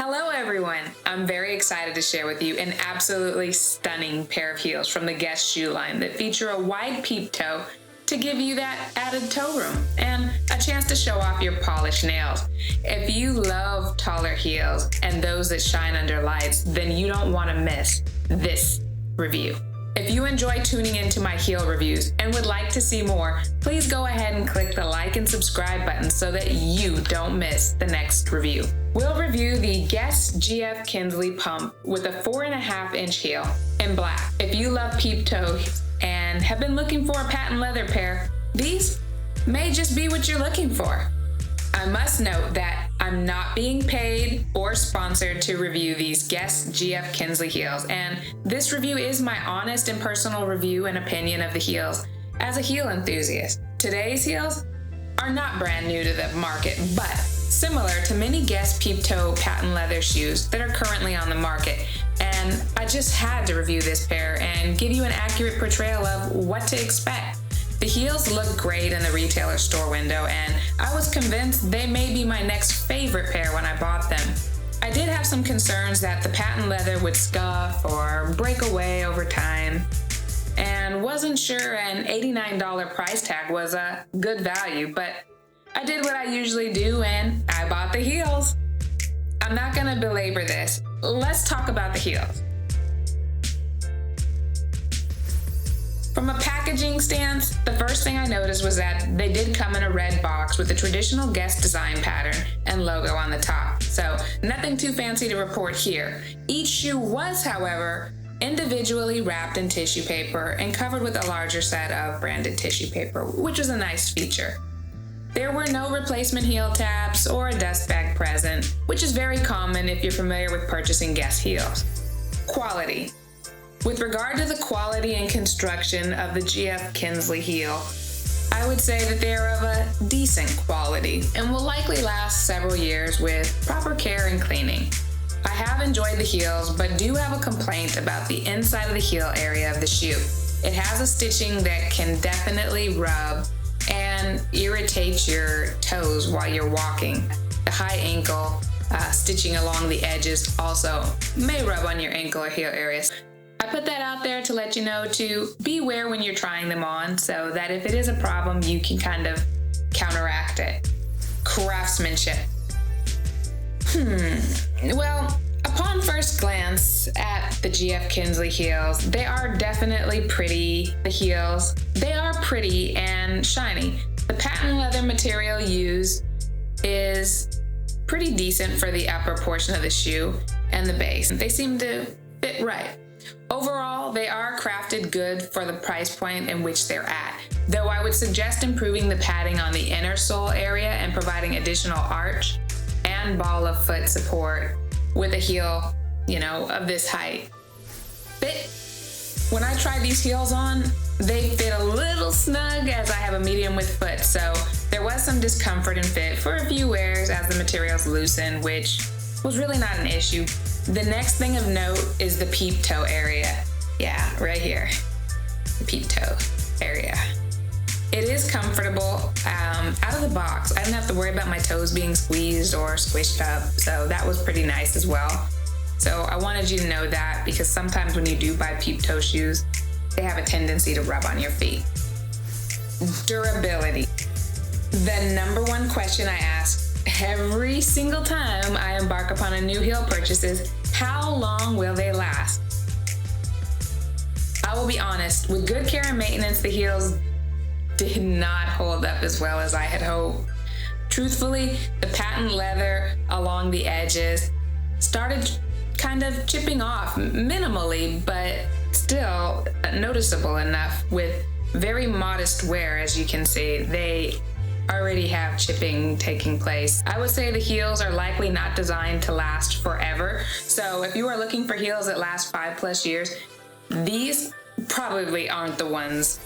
Hello everyone! I'm very excited to share with you an absolutely stunning pair of heels from the Guess shoe line that feature a wide peep toe to give you that added toe room and a chance to show off your polished nails. If you love taller heels and those that shine under lights, then you don't want to miss this review. If you enjoy tuning into my heel reviews and would like to see more, please go ahead and click the like and subscribe button so that you don't miss the next review. We'll review the Guess GF Kinsley Pump with a 4.5-inch heel in black. If you love Peep-Toe and have been looking for a patent leather pair, these may just be what you're looking for. I must note that I'm not being paid or sponsored to review these Guess GF Kinsley heels, and this review is my honest and personal review and opinion of the heels as a heel enthusiast. Today's heels are not brand new to the market, but similar to many Guess Peep-Toe patent leather shoes that are currently on the market, and I just had to review this pair and give you an accurate portrayal of what to expect. The heels look great in the retailer store window, and I was convinced they may be my next favorite pair when I bought them. I did have some concerns that the patent leather would scuff or break away over time, and wasn't sure an $89 price tag was a good value, but I did what I usually do and I bought the heels. I'm not gonna belabor this. Let's talk about the heels. From a packaging stance, the first thing I noticed was that they did come in a red box with the traditional Guess design pattern and logo on the top, so nothing too fancy to report here. Each shoe was, however, individually wrapped in tissue paper and covered with a larger set of branded tissue paper, which was a nice feature. There were no replacement heel tabs or a dust bag present, which is very common if you're familiar with purchasing Guess heels. Quality. With regard to the quality and construction of the GF Kinsley heel, I would say that they are of a decent quality and will likely last several years with proper care and cleaning. I have enjoyed the heels, but do have a complaint about the inside of the heel area of the shoe. It has a stitching that can definitely rub and irritate your toes while you're walking. The high ankle stitching along the edges also may rub on your ankle or heel areas. I put that out there to let you know to beware when you're trying them on so that if it is a problem, you can kind of counteract it. Craftsmanship. Well, upon first glance at the GF Kinsley heels, they are definitely pretty. The heels, they are pretty and shiny. The patent leather material used is pretty decent for the upper portion of the shoe and the base. They seem to fit right. Overall, they are crafted good for the price point in which they're at, though I would suggest improving the padding on the inner sole area and providing additional arch and ball of foot support with a heel, of this height. Fit. When I tried these heels on, they fit a little snug as I have a medium width foot, so there was some discomfort in fit for a few wears as the materials loosened, which was really not an issue. The next thing of note is the peep-toe area. Yeah, right here. The peep-toe area. It is comfortable. Out of the box, I didn't have to worry about my toes being squeezed or squished up, so that was pretty nice as well. So I wanted you to know that because sometimes when you do buy peep-toe shoes, they have a tendency to rub on your feet. Durability. The number one question I ask every single time I embark upon a new heel purchase is, how long will they last? I will be honest, with good care and maintenance, the heels did not hold up as well as I had hoped. Truthfully, the patent leather along the edges started kind of chipping off minimally, but still noticeable enough with very modest wear. As you can see, they already have chipping taking place. I would say the heels are likely not designed to last forever. So if you are looking for heels that last 5+ years, these probably aren't the ones.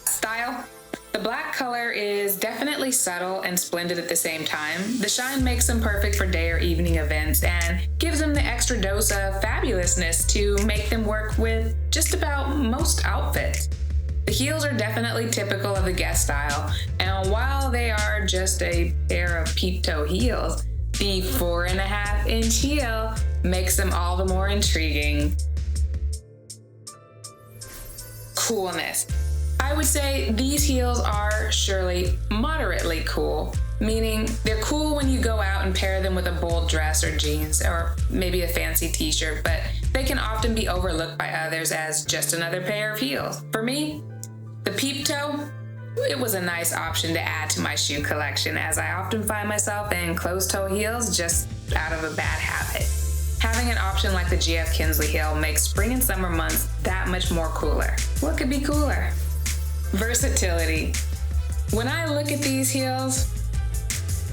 Style. The black color is definitely subtle and splendid at the same time. The shine makes them perfect for day or evening events and gives them the extra dose of fabulousness to make them work with just about most outfits. The heels are definitely typical of the Guess style, and while they are just a pair of peep-toe heels, The 4.5-inch heel makes them all the more intriguing. Coolness. I would say these heels are surely moderately cool, meaning they're cool when you go out and pair them with a bold dress or jeans or maybe a fancy t-shirt, but they can often be overlooked by others as just another pair of heels. For me, the Peep-Toe, it was a nice option to add to my shoe collection, as I often find myself in closed-toe heels just out of a bad habit. Having an option like the GF Kinsley heel makes spring and summer months that much more cooler. What could be cooler? Versatility. When I look at these heels,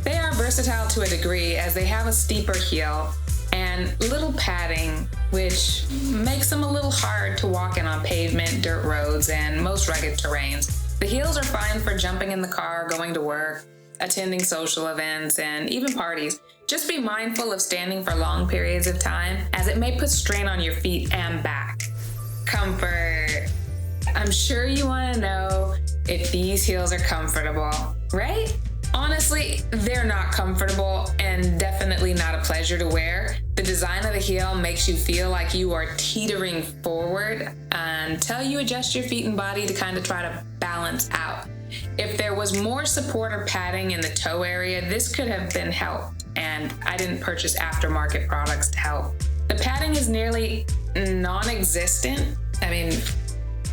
they are versatile to a degree as they have a steeper heel and little padding, which makes them a little hard to walk in on pavement, dirt roads, and most rugged terrains. The heels are fine for jumping in the car, going to work, attending social events, and even parties. Just be mindful of standing for long periods of time, as it may put strain on your feet and back. Comfort. I'm sure you want to know if these heels are comfortable, right? Honestly, they're not comfortable and definitely not a pleasure to wear. The design of the heel makes you feel like you are teetering forward until you adjust your feet and body to kind of try to balance out. If there was more support or padding in the toe area, this could have been helped, and I didn't purchase aftermarket products to help. The padding is nearly non-existent. I mean,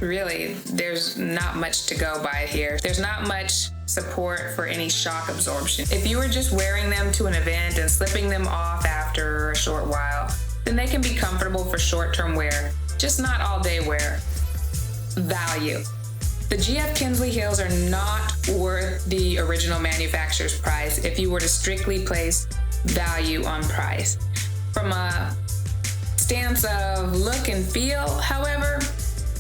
really, there's not much to go by here. There's not much support for any shock absorption. If you were just wearing them to an event and slipping them off after a short while, then they can be comfortable for short-term wear, just not all-day wear. Value. The GF Kinsley heels are not worth the original manufacturer's price if you were to strictly place value on price. From a stance of look and feel, however,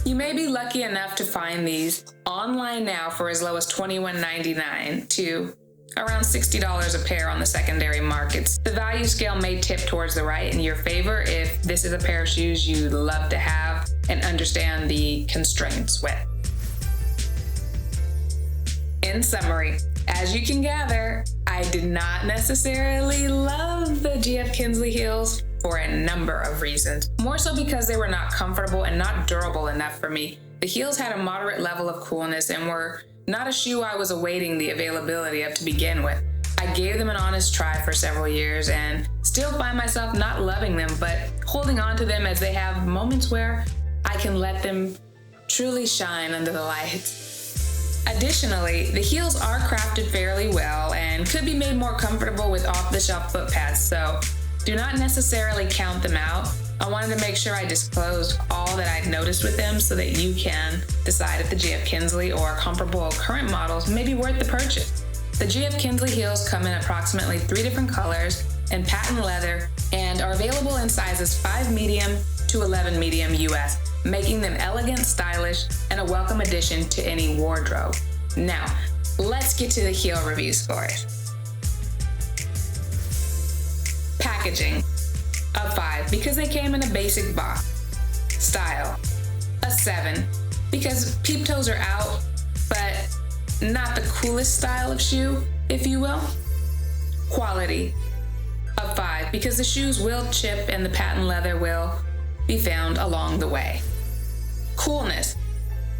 you may be lucky enough to find these online now for as low as $21.99 to around $60 a pair on the secondary markets. The value scale may tip towards the right in your favor if this is a pair of shoes you'd love to have and understand the constraints with. In summary, as you can gather, I did not necessarily love the GF Kinsley heels for a number of reasons. More so because they were not comfortable and not durable enough for me. The heels had a moderate level of coolness and were not a shoe I was awaiting the availability of to begin with. I gave them an honest try for several years and still find myself not loving them, but holding on to them as they have moments where I can let them truly shine under the lights. Additionally, the heels are crafted fairly well and could be made more comfortable with off-the-shelf foot pads, so do not necessarily count them out. I wanted to make sure I disclosed all that I'd noticed with them so that you can decide if the GF Kinsley or comparable current models may be worth the purchase. The GF Kinsley heels come in approximately 3 different colors in patent leather and are available in sizes 5 medium to 11 medium US, making them elegant, stylish, and a welcome addition to any wardrobe. Now, let's get to the heel review scores. Packaging, a 5 because they came in a basic box. Style, a 7 because Peep-Toes are out, but not the coolest style of shoe, if you will. Quality, a 5 because the shoes will chip and the patent leather will be found along the way. Coolness,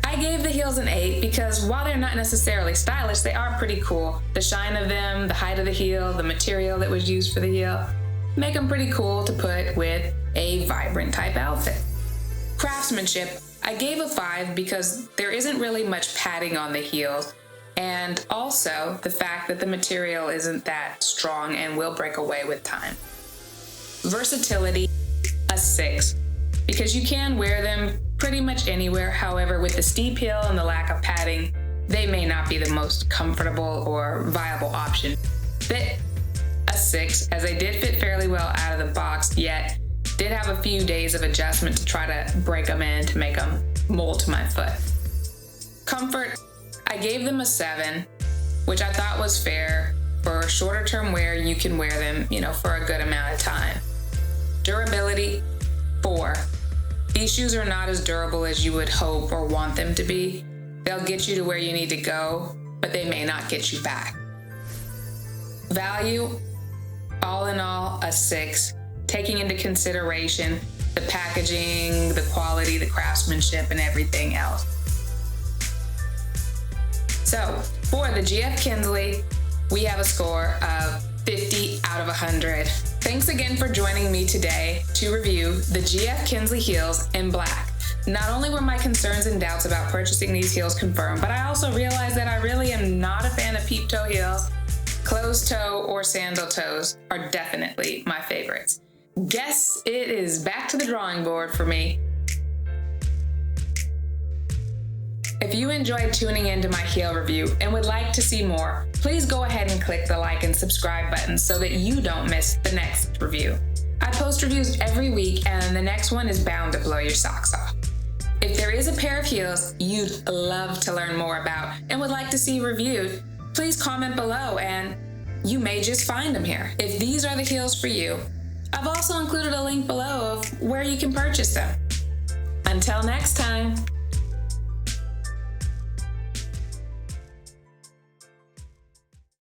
I gave the heels an 8 because while they're not necessarily stylish, they are pretty cool. The shine of them, the height of the heel, the material that was used for the heel, make them pretty cool to put with a vibrant type outfit. Craftsmanship, I gave a 5 because there isn't really much padding on the heels, and also the fact that the material isn't that strong and will break away with time. Versatility, a 6, because you can wear them pretty much anywhere. However, with the steep heel and the lack of padding, they may not be the most comfortable or viable option. Fit, a 6, as they did fit fairly well out of the box, yet did have a few days of adjustment to try to break them in to make them mold to my foot. Comfort, I gave them a 7, which I thought was fair. For shorter term wear, you can wear them, for a good amount of time. Durability, 4. These shoes are not as durable as you would hope or want them to be. They'll get you to where you need to go, but they may not get you back. Value, All in all, a 6, taking into consideration the packaging, the quality, the craftsmanship, and everything else. So for the GF Kinsley, we have a score of 50 out of 100. Thanks again for joining me today to review the GF Kinsley heels in black. Not only were my concerns and doubts about purchasing these heels confirmed, but I also realized that I really am not a fan of Peep-Toe heels. Closed toe or sandal toes are definitely my favorites. Guess it is back to the drawing board for me. If you enjoyed tuning into my heel review and would like to see more, please go ahead and click the like and subscribe button so that you don't miss the next review. I post reviews every week and the next one is bound to blow your socks off. If there is a pair of heels you'd love to learn more about and would like to see reviewed, please comment below and you may just find them here. If these are the heels for you, I've also included a link below of where you can purchase them. Until next time.